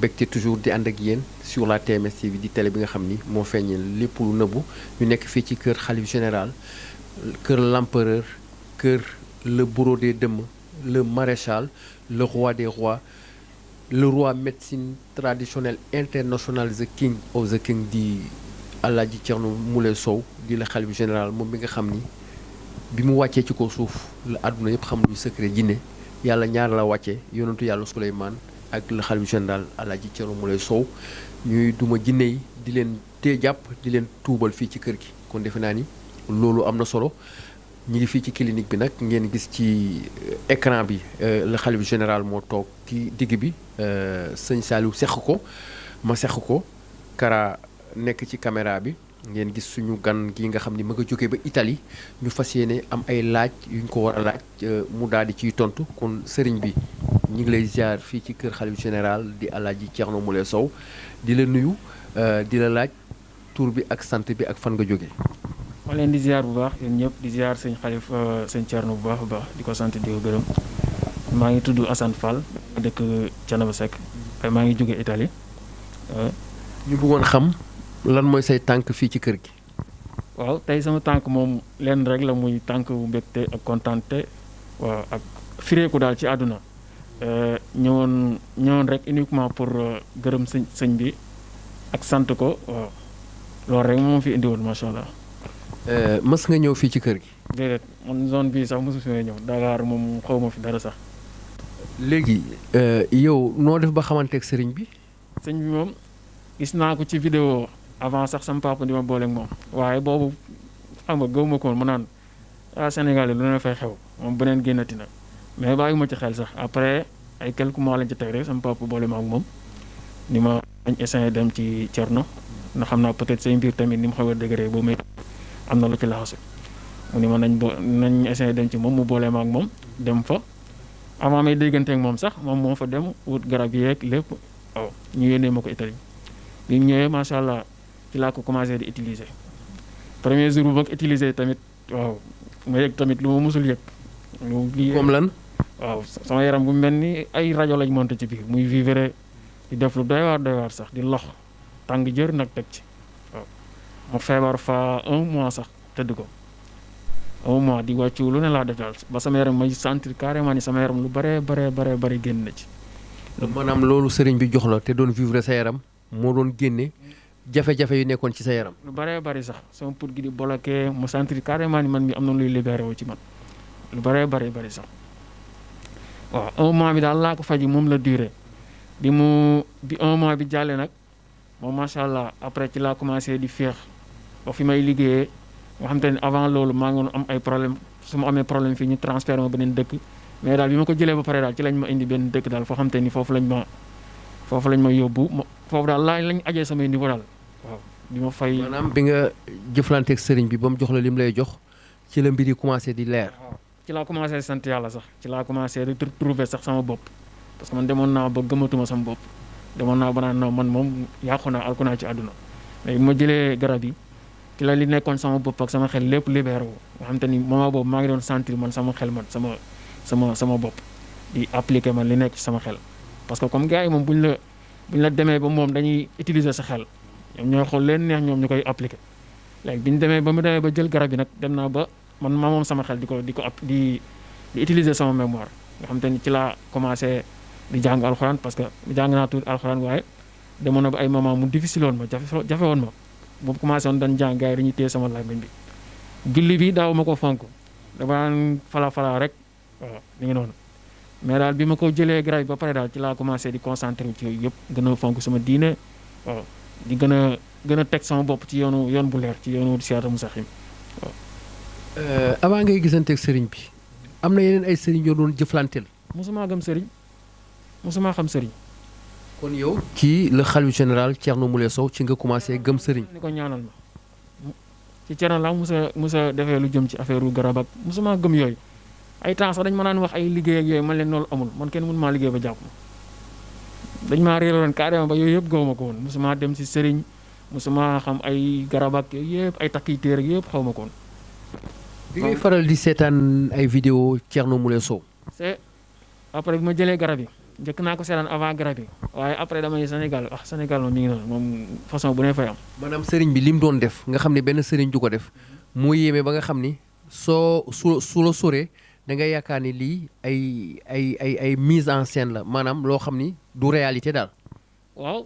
mbégte toujours di ànd ak yéen sur la TMS TV di télé bi nga xam ni moo feeñee lépp lu nëbbu ñu nekk fii ci kër xalif général kër l'empereur kër le bourreau des dëmm le maréchal le roi des rois le roi médecine traditionnelle international the king of the king di Alaaji Thierno Moule Sow di la xalif général moom bi nga xam ni bi mu wàccee ci ko suuf la àdduna yëpp xam luy secret jinne yàlla ñaar la wàccee yonentu yàlla Suleymaan ak le xalif général Alaaji Thierno Moule Sow ñuy duma jinne yi di leen tee jàpp di leen tuubal fii ci kër gi kon defe naa ni loolu am na solo ñu ngi fii ci clinique bi nag ngeen gis ci écran bi le xalif général moo toog ci digg bi sëñ Saliou seq ko ma seq ko Kara nekk ci caméra bi ngeen gis suñu gan gi nga xam ni ma nga jógee ba Italie ñu fas yéene am ay laaj yuñ ko war a laaj mu daal di ciy tontu kon sëriñ bi ñu ngi lay ziar fii ci kër xalif général di Alaaji Thierno Moule Sow di la nuyu di la laaj tur bi ak sant bi ak fan nga jógee. ma leen di ziar bu baax yéen ñëpp di ziar sëñ xalif sëñ Thierno bu baax a baax di ko sant di ko gërëm maa ngi tudd Assane Fall dëkk Thiénaba Seck maa ngi jóge Italie. ñu bëggoon xam lan mooy say tànk fii ci kër gi. waaw tey sama tànk moom lenn rek la muy tànk bu mbégte ak kontaante waaw ak fireeku daal ci àdduna ñëwoon rek uniquement pour gërëm sëñ bi ak sant ko waaw loolu rek moom fi indi woon macha allah. mës nga ñëw fii ci kër gi. déedéet man zone bii sax mosu fi ñëw Dakar moom xaw ma fi dara sax. léegi yow noo def ba xamanteeg sëriñ bi. sëñ bi moom gis naa ko ci vidéo avant sax sama papa di ma booleeg moom waaye boobu xam nga gëwuma ko woon ma naan Sénégal yi lu ne fay xew moom beneen génnati na mais bàyyi ma ci xel sax après ay quelques mois lañ ci teg rek sama papa boole ma ak moom ni ma dañ essayé dem ci Thierno ndax xam naa peut-être say mbir tamit ni mu xaw a dégré boo may am na lu ci laxasu mu ni ma nañ essayé dem ci moom mu boole ma ak moom dem fa avant may déggante ak moom sax moom moo fa dem wut garab yeeg lépp waaw ñu yónnee ma ko Italie bi mu ñëwee macha allah ci laa ko commencé di utiliser premier jour bu ma ko utiliser tamit waaw ma yëg tamit lu ma musul yëg. comme lan. waaw sama yaram bu mel ni ay rajo lañ monté ci biir muy vivre di def lu doy waar sax di lox tàng jër nag teg ci waaw ma feebar fa 1 mois sax tëdd ko 1 mois di wàccu lu ne laa def daal ba sama yaram may sentir carrément ni sama yaram lu bare génn na ci. maanaam loolu sëriñ bi jox la te doon vivre sa yaram moo doon génne jafe-jafe yu nekkoon ci sa yaram. lu bari sax sama put gi di bloqué mu sentir carrément ni man mi am na luy libéré wu ci man lu bari sax waaw 1 mois bi daal laa ko faji moom la duré bi 1 mois bi jàllee nag moom macha allah après ci laa commencé di féex ba fi may liggéeyee nga xam te ne avant loolu maa ngi am ay problème su ma amee problème fii ñu transfert ma beneen dëkk mais daal bi ma ko jëlee ba pare daal ci lañ ma indi benn dëkk daal foo xam te ni foofu lañ ma yóbbu foofu daal lañ ajee samay niveau daal waaw bi ma fay. maanaam bi nga jëflanteeg sëriñ bi ba mu jox la lim lay jox ci la mbir yi commencé di leer. ci laa commencé sant yàlla sax ci laa commencé retrouver sax sama bopp parce que man demoon naa ba gëmatuma sama bopp demoon naa ba naan non man moom yàqu naa alku naa ci àdduna mais bi ma jëlee garab yi ci la li nekkoon sama bopp ak sama xel lépp libéré wu nga xam te ni moment boobu maa ngi doon sentir man sama xel man sama bopp di appliquer man li nekk ci sama xel parce que comme gars yi moom buñ la demee ba moom dañuy utiliser sa xel ñoom ñooy xool leen neex ñoom ñu koy appliquer léegi bi ñu demee ba jël garab yi nag dem naa ba man maa moom sama xel di utiliser sama mémoire nga xam te ni ci laa commencé di jàng alxuraan parce que jàng naa tuuti alxuraan waaye demoon na ba ay moment mu difficile woon ma jafe woon ma boobu commencé woon dañ jàng gars yi dañuy téye sama làmmiñ bi julli bi daaw ma ko fonk dama daan fala rek waaw mi ngi noonu mais daal bi ma ko jëlee garab yi ba pare daal ci laa commencé di concentré ci yooyu yëpp gën a fonk sama diine waaw di gën a teg sama bopp ci yoon bu leer ci yoonu siraatal mustaqiim waaw. avant ngay gisanteeg sëriñ bi am na yeneen ay sëriñ yoo doon jëflanteel. mosuma gëm sëriñ mosuma xam sëriñ. kon yow ci le xalif général Thierno Moule Sow ci nga commencé gëm sëriñ. ni ko ñaanal ma ci Thierno la musa defee lu jëm ci affaire u garab ak mosuma gëm yooyu ay temps sax dañ ma naan wax ay liggéey ak yooyu man leen loolu amul man kenn mënu maa liggéey ba jàpp ma dañ maa réeroon carrément ba yooyu yëpp gëwuma ko woon mosuma dem si sëriñ mosuma xam ay garab ak yooyu yëpp ay takki téere ak yëpp xaw ma ko woon. bi ngay faral di seetaan ay vidéo Thierno Moule Sow. c'est après bi ma jëlee garab yi njëkk naa ko seetaan avant garab yi waaye après damay Sénégal Sénégal moom mi ngi noonu moom façon bu ne fay am. maanaam sëriñ bi li mu doon def nga xam ne benn sëriñ du ko def moo yéeme ba nga xam ni su la soree da ngay yaakaar ni lii ay mise en scène la maanaam loo xam ni du réalité daal. waaw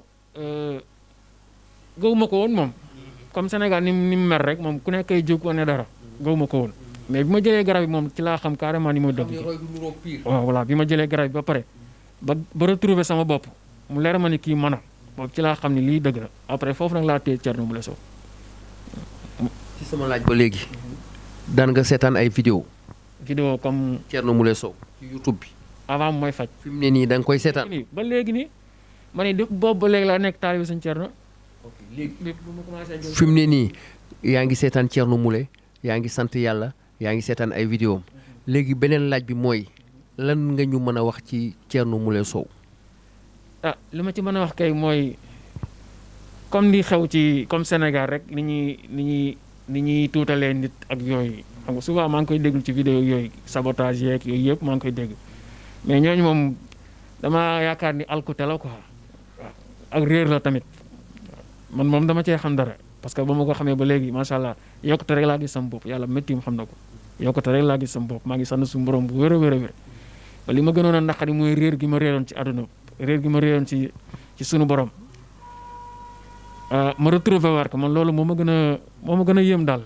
gëwuma ko woon moom comme Sénégal ni mu mer rek moom ku nekk kay jóg wane dara gëwuma ko woon mais bi ma jëlee garab yi moom ci laa xam carrément ni mooy dëgg. waaw voilà bi ma jëlee garab yi ba pare ba retrouver sama bopp mu leer ma ni kii mën a boobu ci laa xam ni lii dëgg la après foofu nag laa téye Thierno Moule Sow. ci sama laaj ba léegi daan nga seetaan ay vidéo comme Thierno Moule Sow ci YouTube bi. avant mooy faj. fi mu ne nii da nga koy seetaan. ba léegi nii ma ne boobu ba léegi laa nekk taalibe Sëñ Thierno. ok léegi fi mu ne nii yaa ngi seetaan Thierno Moule yaa ngi sant yàlla yaa ngi seetaan ay vidéo am léegi beneen laaj bi mooy lan nga ñu mën a wax ci Thierno Moule Sow. li ma ci mën a wax kay mooy comme li xew ci comme Sénégal rek ni ñuy tuutalee nit ak yooyu xam nga souvent maa ngi koy déglu ci vidéo yooyu sabotage yeeg yooyu yëpp maa ngi koy dégg mais ñooñu moom dama yaakaar ni alkute la quoi waaw ak réer la tamit man moom dama cee xam dara parce que ba ma ko xamee ba léegi macha allah yokkute rek laa gis sama bopp yàlla métti mu xam na ko yokkute rek laa gis sama bopp maa ngi sant suñu borom bu wér a wér a wér ba li ma gënoon a naqari mooy réer gi ma réeroon ci àdduna réer gi ma réeroon ci suñu borom ma retrouvé waat ko man loolu moo ma gën a yéem daal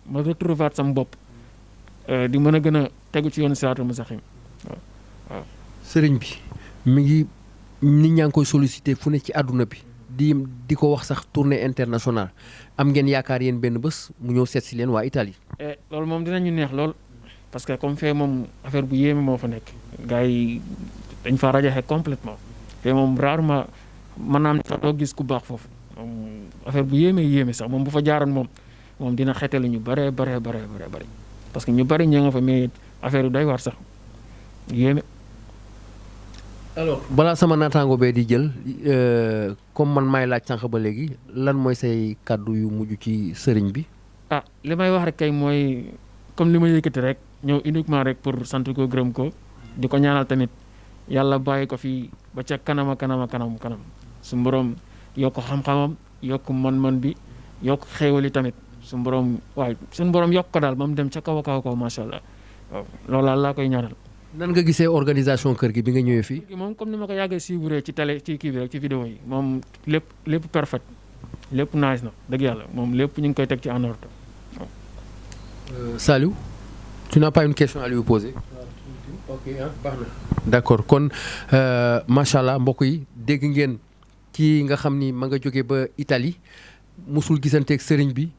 ma retrouvé waat sama bopp di mën a gën a tegu ci yoonu siraatul mustaqiim waaw. sëriñ bi mi ngi nit ñaa ngi koy sollicité fu ne ci àdduna bi di ko wax sax tournée internationale am ngeen yaakaar yéen benn bés mu ñëw seet si leen waa Italie. loolu moom dinañu neex lool parce que comme fee moom affaire bu yéeme moo fa nekk gars yi dañ fa rajaxe complètement fee moom rarement mën naa am doo gis ku baax foofu affaire bu yéeme sax moom bu fa jaaroon moom dina xetelu ñu bare parce que ñu bari ñoo nga fa mais affaire yu doy waar sax yéeme. alors balaa sama naataango bee di jël comme man maay laaj sànq ba léegi lan mooy say kàddu yu mujj ci sëriñ bi. li may wax rek kay mooy comme li ma yëkkati rek ñëw uniquement rek pour sant ko gërëm ko di ko ñaanal tamit yàlla bàyyi ko fii ba ca kanam su borom yokk xam-xamam yokk man-man bi yokk xéewali tamit su borom waaye suñu borom yokk ko daal ba mu dem ca kaw a kaw macha allah waaw loolu laa koy ñaanal. nan nga gisee organisation kër gi bi nga ñëwee fii. moom comme ni ma ko yàggee suivre ci télé ci kii bi rek ci vidéo yi moom lépp parfait lépp nice na dëgg yàlla moom lépp ñu ngi koy teg ci en ordre. Saliou tu n'as pas une question à lui poser. ok baax na. d'accord kon macha allah mbokk yi dégg ngeen kii nga xam ni ma nga jóge ba Italie musul gisanteeg sëriñ bi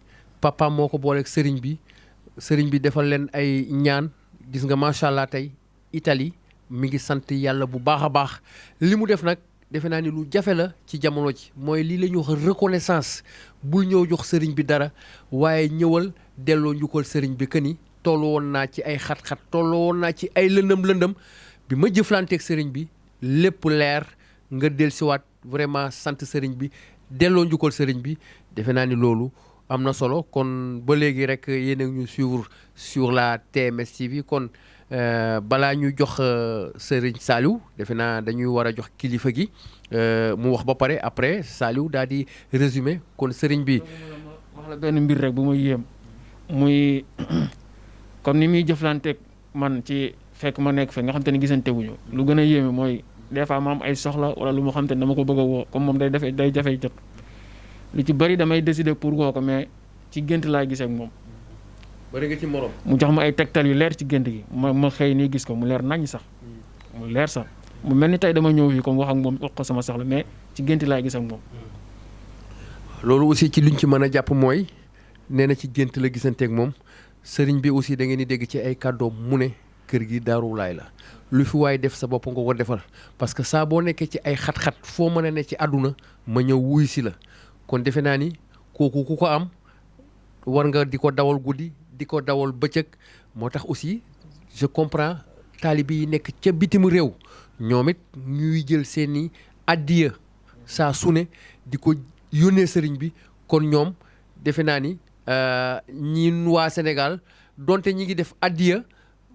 papa moo ko booleeg sëriñ bi defal leen ay ñaan gis nga macha allah tey Italie mi ngi sant yàlla bu baax a baax li mu def nag defe naa ni lu jafe la ci jamono ji mooy lii la ñuy wax reconnaissance bul ñëw jox sëriñ bi dara waaye ñëwal delloo njukkal sëriñ bi que ni tollu woon naa ci ay xat-xat tollu woon naa ci ay lëndëm bi ma jëflanteeg sëriñ bi lépp leer nga dellusiwaat vraiment sant sëriñ bi delloo njukkal sëriñ bi defe naa ni loolu am na solo kon ba léegi rek yéen a ñu suivre sur la TMS TV kon balaa ñu jox sëriñ Saliou defe naa dañuy war a jox kilifa gi mu wax ba pare après Saliou daal di résumé kon sëriñ bi. wax la benn mbir rek bu ma yéem muy comme ni muy jëflanteeg man ci fekk ma nekk fe nga xam te ne gisante wuñu lu gën a yéeme mooy des fois ma am ay soxla wala lu ma xam te ne dama ko bëgg a woo comme moom day jafe jot lu ci bëri damay décider pour woo ko mais ci gént laay gisee ak moom. bëri nga ci morom. mu jox ma ay tegtal yu leer ci gént gi ma xëy nii gis ko mu leer nañ sax mu leer sax mu mel ni tey dama ñëw fii comme wax ak moom wax ko sama soxla mais ci gént laay gis ak moom. loolu aussi ci luñ ci mën a jàpp mooy nee na ci gént la gisanteeg moom sëriñ bi aussi da ngeen di dégg ci ay kàddoom mu ne kër gi Daaru Laay la lu fi waaye def sa bopp nga ko defal parce que saa boo nekkee ci ay xat-xat foo mën a ne ci àdduna ma ñëw wuy si la kon defe naa ni kooku ku ko am war nga di ko dawal guddi di ko dawal bëccëg moo tax aussi je comprends taalibe yi nekk ca bitim réew ñoom it ñuy jël seeni addiya saa su ne di ko yónnee sëriñ bi kon ñoom defe naa ni ñin waa Sénégal donte ñi ngi def addiya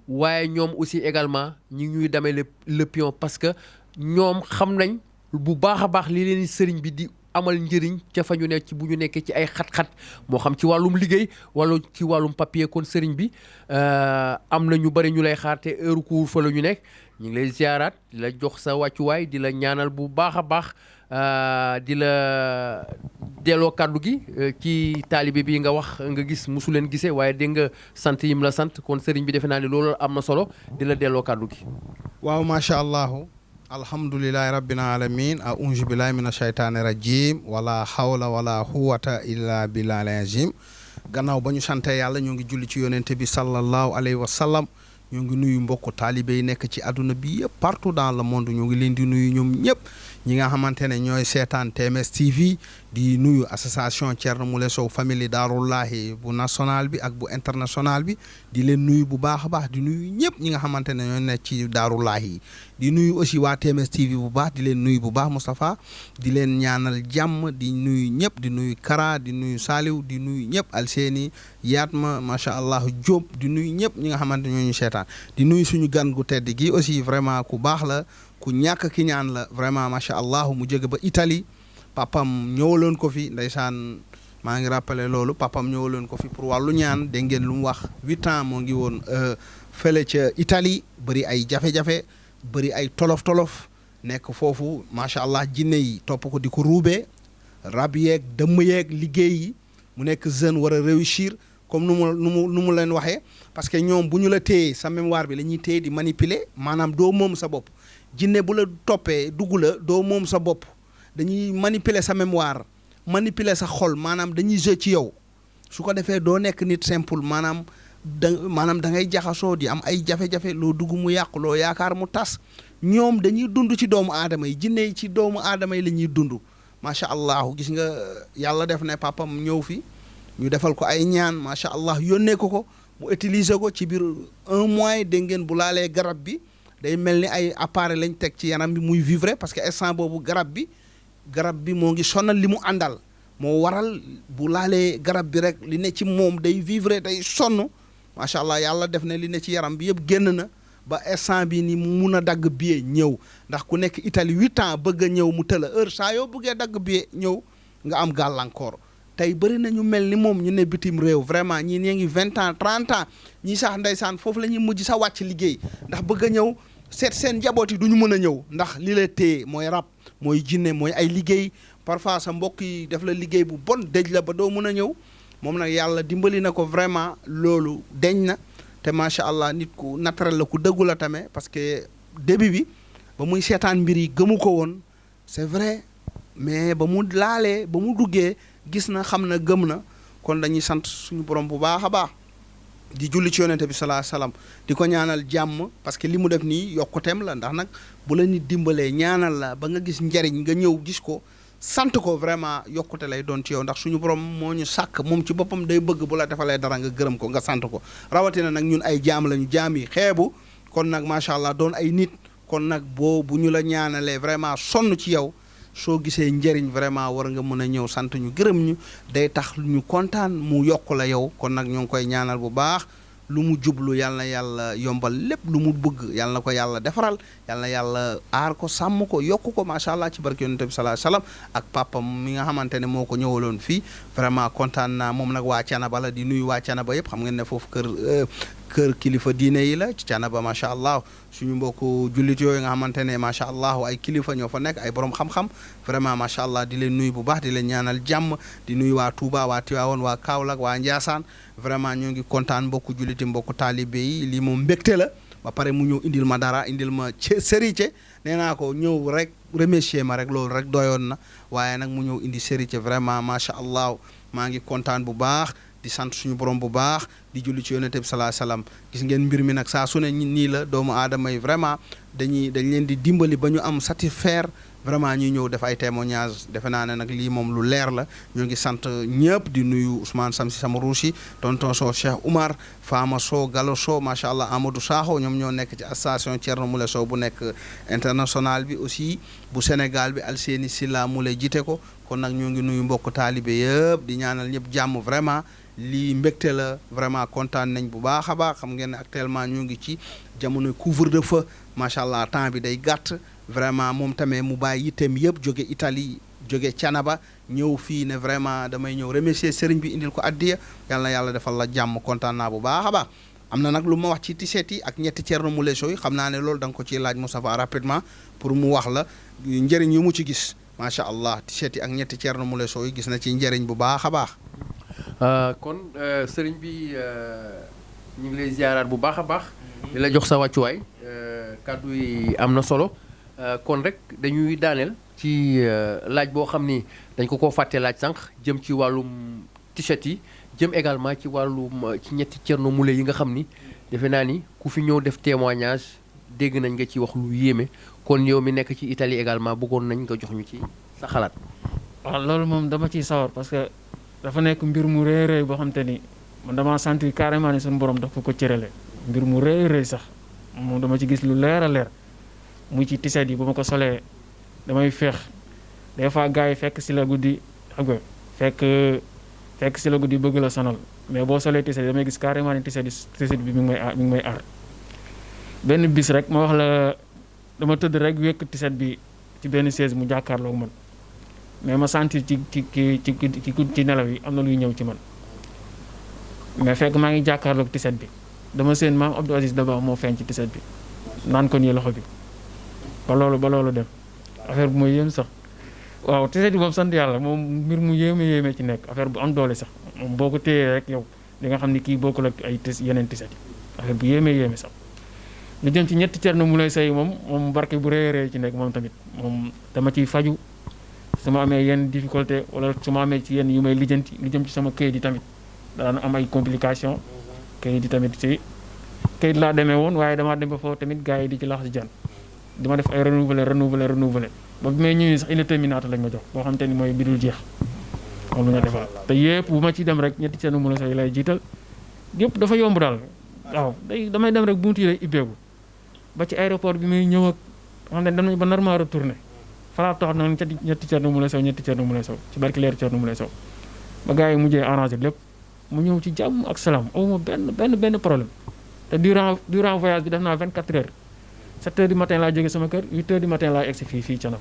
waaye ñoom aussi également ñi ñuy damee le pion parce que ñoom xam nañ bu baax a baax li leen sëriñ bi di amal njëriñ ca fa ñu nekk ci bu ñu nekkee ci ay xat-xat moo xam ci wàllum liggéey wala ci wàllum papier kon sëriñ bi am na ñu bari ñu lay xaar te heure couvre fa la ñu nekk ñu ngi lay ziaraat di la jox sa wàccuwaay di la ñaanal bu baax a baax di la delloo kàddu gi ci taalibe bi nga wax nga gis musu leen gisee waaye dégg nga sant yim la sant kon sëriñ bi defe naa ne loolu am na solo di la delloo kàddu gi. waaw macha allah. alhamdulillahi rabbil alamin a'udhu billahi minash shaitani rajim wala hawla wala quwwata illa billahi azim gannaaw ba ñu sante yàlla ñoo ngi julli ci yonente bi sallallahu alayhi wa sallam ñoo ngi nuyu mbokku taalibe yi nekk ci àdduna bi yëpp partout dans le monde ñoo ngi leen di nuyu ñoom ñëpp ñi nga xamante ne ñooy seetaan TMS TV di nuyu association Thierno Moule Sow famille Daarullahi bu national bi ak bu international bi di leen nuyu bu baax a baax di nuyu ñëpp ñi nga xamante ne ñoo nekk ci Daarullahi di nuyu aussi waa TMS TV bu baax di leen nuyu bu baax Moustapha di leen ñaanal jàmm di nuyu ñëpp di nuyu Kara di nuyu Saliou di nuyu ñëpp Alseeni Yaatma macha allah Diop di nuyu ñëpp ñi nga xamante ñoo ñu seetaan di nuyu suñu gan gu tedd gi aussi vraiment ku baax la ku ñàkk ki ñaan la vraiment macha allah mu jóge ba Italie papam ñëwaloon ko fi ndeysaan maa ngi rappelé loolu papam ñëwaloon ko fi pour wàllu ñaan dégg ngeen lu mu wax 8 ans moo ngi woon fële ca Italie bëri ay jafe-jafe bëri ay tolof-tolof nekk foofu macha allah jinne yi topp ko di ko ruubee rab yeeg dëmm yeeg liggéey yi mu nekk jeune war a réussir comme nu mu leen waxee parce que ñoom bu ñu la téye sa mémoire bi la ñuy téye di manipuler maanaam doo moom sa bopp jinne bu la toppee dugg la doo moom sa bopp dañuy manipuler sa mémoire manipuler sa xol maanaam dañuy jeu ci yow su ko defee doo nekk nit simple maanaam da ngay jaxasoo di am ay jafe-jafe loo dugg mu yàqu loo yaakaar mu tas ñoom dañuy dund ci doomu aadama yi jinne yi ci doomu aadama yi la ñuy dund macha allah gis nga yàlla def ne papam ñëw fi ñu defal ko ay ñaan macha allah yónnee ko mu utiliser ko ci biir 1 mois dégg ngeen bu laalee garab bi day mel ni ay appareil lañ teg ci yaram bi muy vivre parce que instant boobu garab bi moo ngi sonal li mu àndal moo waral bu laalee garab bi rek li ne ci moom day vivre day sonn macha allah yàlla def ne li ne ci yaram bi yëpp génn na ba instant bi ni mu mun a dagg billet ñëw ndax ku nekk Italie 8 ans bëgg a ñëw mu tëla heure saa yoo bëggee dagg billet ñëw nga am gàllankoor tey bëri na ñu mel ni moom ñu ne bitim réew vraiment ñii ñee ngi 20 ans 30 ans ñii sax ndeysaan foofu la ñuy mujj sa wàcc liggéey ndax bëgg a ñëw seet seen njaboot yi du ñu mën a ñëw ndax li la téye mooy rab mooy jinne mooy ay liggéey parfois sa mbokk yi def la liggéey bu bon dëj la ba doo mën a ñëw moom nag yàlla dimbali na ko vraiment loolu deñ na te macha allah nit ku naturel la ku dëggu la tamit parce que début bi ba muy seetaan mbir yi gëmu ko woon c'est vrai mais ba mu laalee ba mu duggee gis na xam na gëm na kon dañuy sant suñu borom bu baax a baax di julli ci yonente bi salaa salaam di ko ñaanal jàmm parce que li mu def nii yokkuteem la ndax nag bu la nit dimbalee ñaanal la ba nga gis njariñ nga ñëw gis ko sant ko vraiment yokkute lay doon ci yow ndax suñu borom moo ñu sàkk moom ci boppam day bëgg bu la defalee dara nga gërëm ko nga sant ko rawatina nag ñun ay jaam lañu jaam yi xeebu kon nag macha allah doon ay nit kon nag bu ñu la ñaanalee vraiment sonn ci yow soo gisee njëriñ vraiment war nga mën a ñëw sant ñu gërëm ñu day tax ñu kontaan mu yokk la yow kon nag ñoo ngi koy ñaanal bu baax lu mu jublu yàlla na yàlla yombal lépp lu mu bëgg yàlla na ko yàlla defaral yàlla na yàlla aar ko sàmm ko yokk ko macha allah ci barke yonent bi sallallahu alayhi wasallam ak papam mi nga xamante ne moo ko ñëwaloon fii vraiment kontaan naa moom nag waa Thiénaba la di nuyu waa Thiénaba yëpp xam ngeen ne foofu kër kilifa diine yi la ci Thiénaba macha allah suñu mbokku jullit yooyu nga xamante ne macha allah ay kilifa ñoo fa nekk ay borom xam-xam vraiment macha allah di leen nuyu bu baax di leen ñaanal jàmm di nuyu waa Touba waa Tivaouane waa Kaolack waa Ndiassane vraiment ñoo ngi kontaan mbokku julliti mbokku taalibe yi lii moom mbégte la ba pare mu ñëw indil ma dara indil ma séritie nee naa ko ñëw rek remercier ma rek loolu rek doyoon na waaye nag mu ñëw indi séritie vraiment macha allah maa ngi kontaan bu baax di sant suñu borom bu baax di julli ci yonent bi salaa salaam gis ngeen mbir mi nag saa su ne nii la doomu aadama yi vraiment dañ leen di dimbali ba ñu am satisfaire vraiment ñuy ñëw def ay témoignage defe naa ne nag lii moom lu leer la ñoo ngi sant ñëpp di nuyu Ousmane Samsi Samarouchi tonton Sow Cheikh Oumar Fama Sow Gallo Sow macha allah Amadou Sakho ñoom ñoo nekk ci station Thierno Moule Sow bu nekk international bi aussi bu Sénégal bi Alseeni Silla Moule jiite ko kon nag ñoo ngi nuyu mbokk taalibe yëpp di ñaanal ñëpp jàmm vraiment lii mbégte la vraiment kontaan nañ bu baax a baax xam ngeen ne actuellement ñu ngi ci jamono couvre-feu macha allah temps bi day gàtt vraiment moom tamit mu bàyyi yitteem yëpp jóge Italie jóge Canaba ñëw fii ne vraiment damay ñëw remercier sëriñ bi indil ko addiya yàlla na yàlla defal la jàmm kontaan naa bu baax a baax am na nag lu ma wax ci t-shirt yi ak ñetti Thierno Moule Sow yi xam naa ne loolu da nga ko ciy laaj Moustapha rapidement pour mu wax la njëriñ yu mu ci gis macha allah t-shirt yi ak ñetti Thierno Moule Sow yi gis na ci njëriñ bu baax a baax. kon sëriñ bi ñu ngi lay ziaraat bu baax a baax. di la jox sa wàccuwaay kàddu yi am na solo kon rek dañuy daaneel ci laaj boo xam ni dañ ko fàtte laaj sànq jëm ci wàllum t-shirt yi jëm également ci wàllum ci ñetti Thierno Moule yi nga xam ni defe naa ni ku fi ñëw def témoignage dégg nañ nga ci wax lu yéeme kon yow mi nekk ci Italie également bëggoon nañ nga jox ñu ci sa xalaat. waaw loolu moom dama ciy sawar parce que dafa nekk mbir mu rëy rëy boo xam te ni man dama sentir carrément ne suñu borom dafa ko cërale mbir mu rëy rëy sax moom dama ci gis lu leer a leer muy ci t-shirt yi bu ma ko solee damay féex des fois gars yi fekk si la guddi xam nga fekk si la guddi bëgg la sonal mais boo solee t-shirt damay gis carrément ne t-shirt bi mi ngi may aar benn bis rek ma wax la dama tëdd rek wékk t-shirt bi ci benn chaise mu jàkkaarloog man mais ma sentir ci nelaw yi am na luy ñëw ci man mais fekk maa ngi jàkkaarloog t-shirt bi dama seen maam Abdou Aziz Dabakh moo feeñ ci t-shirt bi naan ko nii loxo bi ba loolu dem affaire bu ma yéem sax waaw t-shirt bi moom sant yàlla moom mbir mu yéeme ci nekk affaire bu am doole sax moom boo ko téyee rek yow di nga xam ni kii bokkul ak ay yeneen t-shirt yi affaire bu yéeme sax lu jëm ci ñetti Thierno Moule Sow moom barke bu rëy ci nekk moom tamit moom dama ciy faju su ma amee yenn difficulté wala su ma amee ci yenn yu may lijjanti lu jëm ci sama kayit yi tamit daan am ay complication kayit yi tamit ci kayit laa demee woon waaye damaa dem ba foofu tamit gars yi di ci lax si jan di ma def ay renouveler ba bi may ñëwee sax indéterminate lañ ma jox boo xam te ni mooy bi dul jeex moom la ñu defal te yëpp bu ma ci dem rek ñetti Thierno Moule Sow yi lay jiital yëpp dafa yomb daal waaw damay dem rek buntu yi lay ibbeeku ba ci aéroport bi may ñëw ak xam ne dem nañ ba normal retourné falaa tax na ñetti Thierno Moule Sow ci barki leer Thierno Moule Sow ba gars yi mujjee arrangé lépp mu ñëw ci jàmm ak salaam awuma benn problème te durant voyage bi def naa 24 heures 7 heures du matin laa jógee sama kër 8 heures du matin laa egsi fii Thiénaba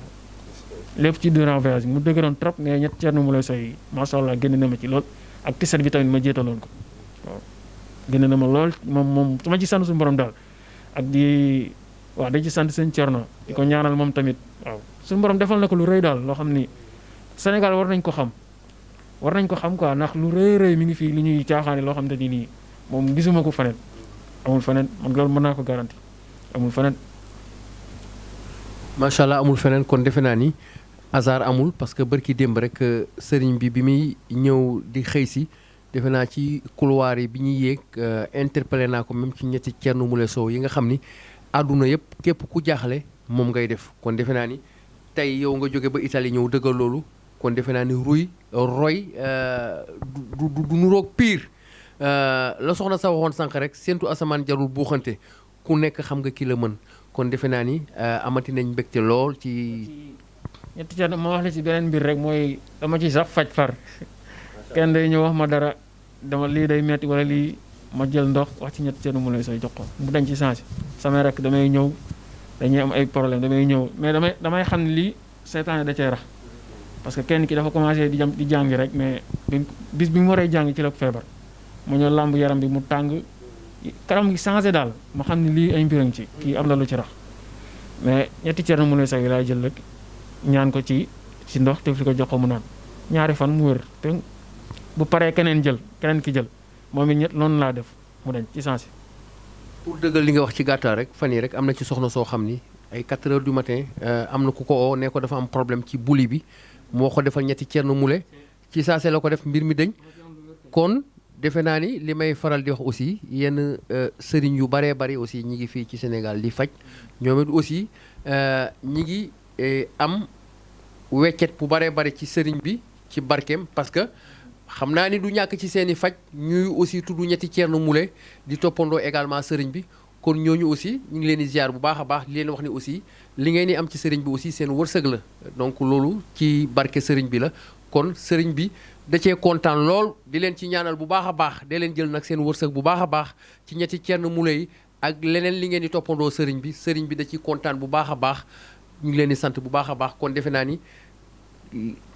lépp ci durant voyage bi mu dëgëroon trop mais ñetti Thierno Moule Sow yi macha allah génn na ma ci lool ak t-shirt bi tamit ma jéetaloon ko waaw génn na ma lool moom su ma ci sant suñu borom daal ak di ci sant sëñ Thierno di ko ñaanal moom tamit waaw suñu borom defal na ko lu rëy daal loo xam ni Sénégal war nañ ko xam quoi ndax lu rëy mi ngi fii lu ñuy caaxaane loo xam te ni nii moom gisuma ko feneen amul feneen man loolu mën naa ko garanti amul feneen. macha allah amul feneen kon defe naa ni hasard amul parce que barki démb rek sëriñ bi muy ñëw di xëy si defe naa ci couloir yi bi ñuy yéeg interpellé naa ko même ci ñetti Thierno Moule Sow yi nga xam ni àdduna yëpp képp ku jaaxle moom ngay def kon defe naa ni tey yow nga jóge ba Italie ñëw dëggal loolu kon defe naa ni roy du nuroog pire la soxna sa waxoon sànq rek séntu asamaan jarul buuxante ku nekk xam nga ki la mën kon defe naa ni amati nañ mbégte lool ci. ñetti Thierno ma wax la ci beneen mbir rek mooy dama ci sax faj far kenn day ñëw wax ma dara dama lii day metti wala lii ma jël ndox wax ci ñetti Thierno Moule Sow jox ko mu dañ ci changé samay rek damay ñëw dañuy am ay problème damay ñëw mais damay xam ne lii seetaane da cay rax parce que kenn ki dafa commencé di jàngi rek mais bis bi mu waree jàngi ci la feebar mu ñëw làmb yaram bi mu tàng kanam gi changé daal ma xam ne lii ay mbirang ci kii am na lu ci rax mais ñetti Thierno Moule Sow yi laay jël rek ñaan ko ci ndox te fi ko jox ko mu naan ñaari fan mu wër te bu paree keneen ki jël moom it ñett noonu laa def mu dañ ci sensé. pour dëggal li nga wax ci gàttal rek fan yi rek am na ci soxna soo xam ni ay 4 heures du matin am na ku ko oo ne ko dafa am problème ci buli bi moo ko defal ñetti Thierno Moule ci saase la ko def mbir mi dañ kon defe naa ni li may faral di wax aussi yenn sëriñ yu baree bari aussi ñi ngi fii ci Sénégal di faj ñoom it aussi ñi ngi am weccet bu baree bari ci sëriñ bi ci barkeem parce que xam naa ni du ñàkk ci seen i faj ñuy aussi tudd ñetti Thierno Moule di toppandoo également sëriñ bi kon ñooñu aussi ñu ngi leen di ziar bu baax a baax di leen wax ni aussi li ngeen di am ci sëriñ bi aussi seen wërsëg la donc loolu ci barke sëriñ bi la kon sëriñ bi da cee kontaan lool di leen ci ñaanal bu baax a baax dee leen jël nag seen wërsëg bu baax a baax ci ñetti Thierno Moule yi ak leneen li ngeen di toppandoo sëriñ bi da ciy kontaan bu baax a baax ñu ngi leen di sant bu baax a baax kon defe naa ni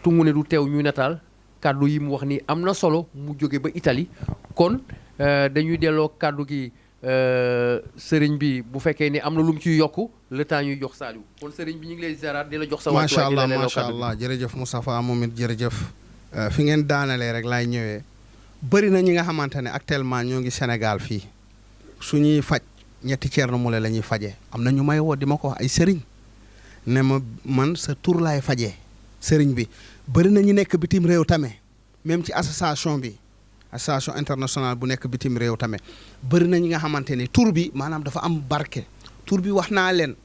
tungu ne du teew ñuy nataal kàddu yi mu wax ni am na solo mu jóge ba Italie kon dañuy delloo kàddu gi sëriñ bi bu fekkee ni am na lu mu ciy yokk le temps ñuy jox Saliou kon sëriñ bi ñu ngi lay ziaraat di la jox sa macha allah macha allah jërëjëf Moustapha moom it jërëjëf fi ngeen daanalee rek laay ñëwee bëri na ñi nga xamante ne actuellement ñoo ngi Sénégal fii suñuy faj ñetti Thierno Moule la ñuy fajee am na ñu may woo di ma ko wax ay sëriñ ne ma man sa tur laay fajee sëriñ bi bëri na ñu nekk bitim réew tamit même ci association bi association internationale bu nekk bitim réew tamit bëri na ñi nga xamante ne tur bi maanaam dafa am barke tur bi wax naa leen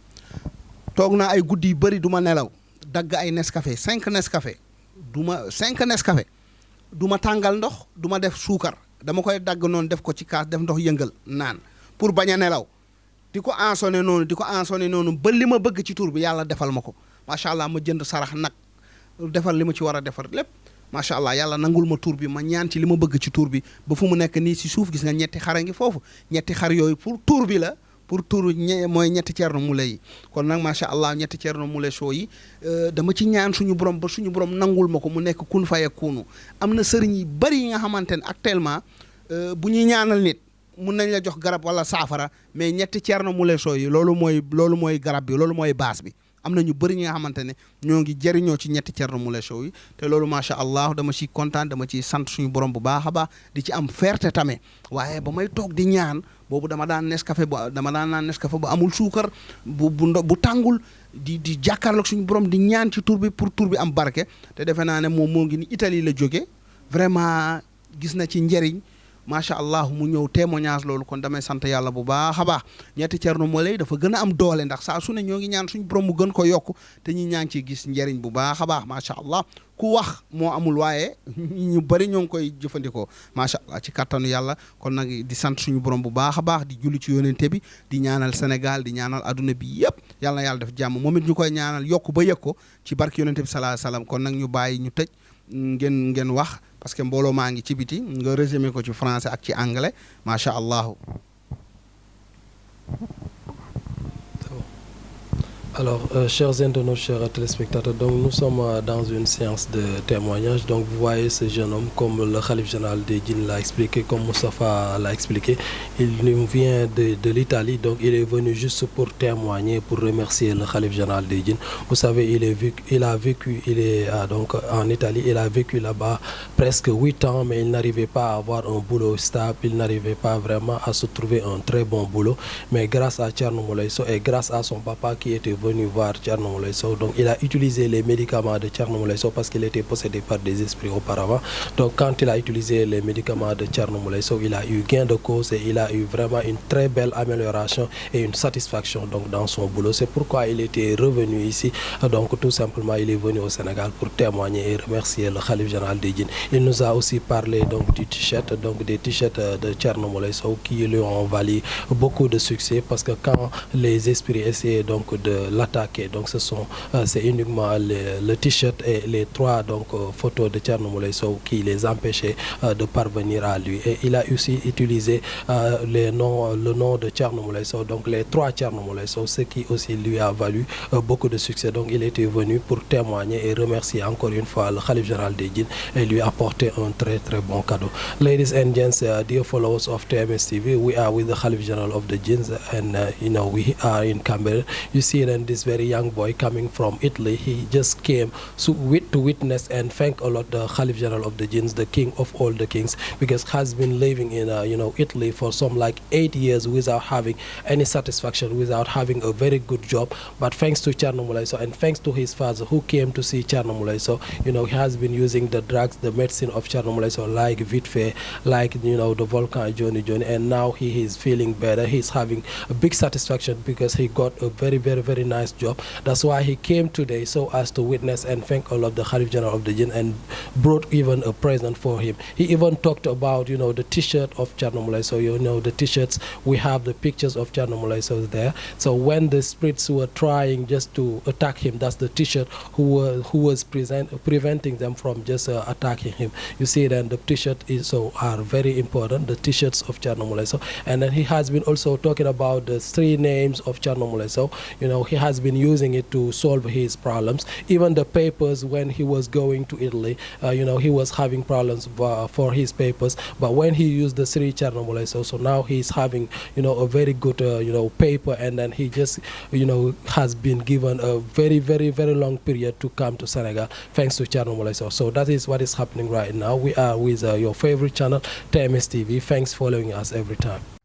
toog naa ay guddi yu bëri du ma nelaw dagg ay Nescafé 5 Nescafé du ma 5 Nescafé du ma tàngal ndox du ma def suukar dama koy dagg noonu def ko ci kaas def ndox yëngal naan pour bañ a nelaw di ko ensonné noonu ba li ma bëgg ci tur bi yàlla defal ma ko macha allah ma jënd sarax nag defal li ma ci war a defar lépp macha allah yàlla nangul ma tur bi ma ñaan ci li ma bëgg ci tur bi ba fu mu nekk nii si suuf gis nga ñetti xar a ngi foofu ñetti xar yooyu pour tur bi la pour tur mooy ñetti Thierno Moule yi kon nag macha allah ñetti Thierno Moule Sow yi dama ci ñaan suñu borom ba suñu borom nangul ma ko mu nekk kun faye kunu am na sëriñ yi bëri yi nga xamante ne actuellement bu ñuy ñaanal nit mun nañ la jox garab wala saafara mais ñetti Thierno Moule Sow yi loolu mooy garab bi loolu mooy base bi am na ñu bëri ñi nga xamante ne ñoo ngi jëriñoo ci ñetti Thierno Moule Sow yi te loolu macha allah dama ciy kontaan dama ciy sant suñu borom bu baax a baax di ci am fierté tamit waaye ba may toog di ñaan boobu dama daan naan Nescafé bu amul suukar bu tàngul di jàkkaarloog suñu borom di ñaan ci tur bi pour tur bi am barke te defe naa ne moom moo ngi ni Italie la jóge vraiment gis na ci njëriñ macha allah mu ñëw témoignage loolu kon damay sant yàlla bu baax a baax ñetti Thierno Moule dafa gën a am doole ndax saa su ne ñoo ngi ñaan suñu borom mu gën ko yokk te ñi ñaa ngi ciy gis njëriñ bu baax a baax macha allah ku wax moo amul waaye ñu bëri ñoo ngi koy jëfandikoo macha allah ci kattanu yàlla kon nag di sant suñu borom bu baax a baax di julli ci yonente bi di ñaanal Sénégal di ñaanal adduna bi yëpp yàlla na yàlla def jàmm moom it ñu koy ñaanal yokk ba yëg ko ci barke yonente bi sallallahu alayhi wasallam kon nag ñu bàyyi ñu tëj ngeen wax parce que mbooloo maa ngi ci biti nga résumé ko ci français ak ci anglais macha allah. Alors, chers internautes, chers téléspectateurs, donc nous sommes dans une séance de témoignage. Donc, vous voyez ce jeune homme, comme le Khalif général des djinns l'a expliqué, comme Moustapha l'a expliqué, il nous vient de l'Italie, donc il est venu juste pour témoigner, pour remercier le Khalif général des djinns. Vous savez, il est donc en Italie, il a vécu là-bas presque 8 ans, mais il n'arrivait pas à avoir un boulot stable, il n'arrivait pas vraiment à se trouver un très bon boulot. Mais grâce à Thierno Moule Sow et grâce à son papa qui était venu voir Thierno Moule Sow, donc il a utilisé les médicaments de Thierno Moule Sow parce qu'il était possédé par des esprits auparavant. Donc quand il a utilisé les médicaments de Thierno Moule Sow, il a eu gain de cause et il a eu vraiment une très belle amélioration et une satisfaction donc dans son boulot. C'est pourquoi il était revenu ici. Donc tout simplement, il est venu au Sénégal pour témoigner et remercier le Khalif général des djinns. Il nous a aussi parlé donc du t-shirt, donc des t-shirts de Thierno Moule Sow qui lui ont valu beaucoup de succès parce que quand les esprits essayaient donc de l'attaquer, donc c'est uniquement le t-shirt et les 3 donc photos de Thierno Moule Sow qui les empêchaient de parvenir à lui. Et il a aussi utilisé le nom de Thierno Moule Sow, donc les 3 Thierno Moule Sow, ce qui aussi lui a valu beaucoup de succès. Donc il était venu pour témoigner et remercier encore une fois le Khalif général des djinns et lui apporter un très très bon cadeau. Ladies and gents, dear followers of TMS TV, we are with the Khalif general of the jinns, and we are in Canberra. You see then this very young boy coming from Italy. He just came to witness and thank a lot the Khalif general of the jinns, the king of all the kings, because has been living in Italy for some like 8 years without having any satisfaction, without having a very good job. But thanks to Thierno Moule Sow and thanks to his father who came to see Thierno Moule Sow, he has been using the drugs, the medicine of Thierno Moule Sow, like Vitfe, like the Volcan Johnny, and now he is feeling better. He's having a big satisfaction because he got a very very very nice job. That's why he came today so as to witness and thank all of the Khalif general of the jinn and brought even a present for him. He even talked about the t-shirt of Thierno Moule Sow. The t-shirts, we have the pictures of Thierno Moule Sow there. So when the spirits were trying just to attack him, that's the t-shirt who was preventing them from just attacking him. You see then the t-shirt are very important, the t-shirts of Thierno Moule Sow. And then he has been also talking about the 3 names of Thierno Moule Sow. He he has been using it to solve his problems. Even the papers, when he was going to Italy, he was having problems for his papers. But when he used the Sri Charno Moulay Sow, so now he's having, a very good, paper, and then he just, has been given a very, very, very long period to come to Senegal thanks to Charno Moulay Sow. So that is what is happening right now. We are with your favorite channel, TMS TV. Thanks for following us every time.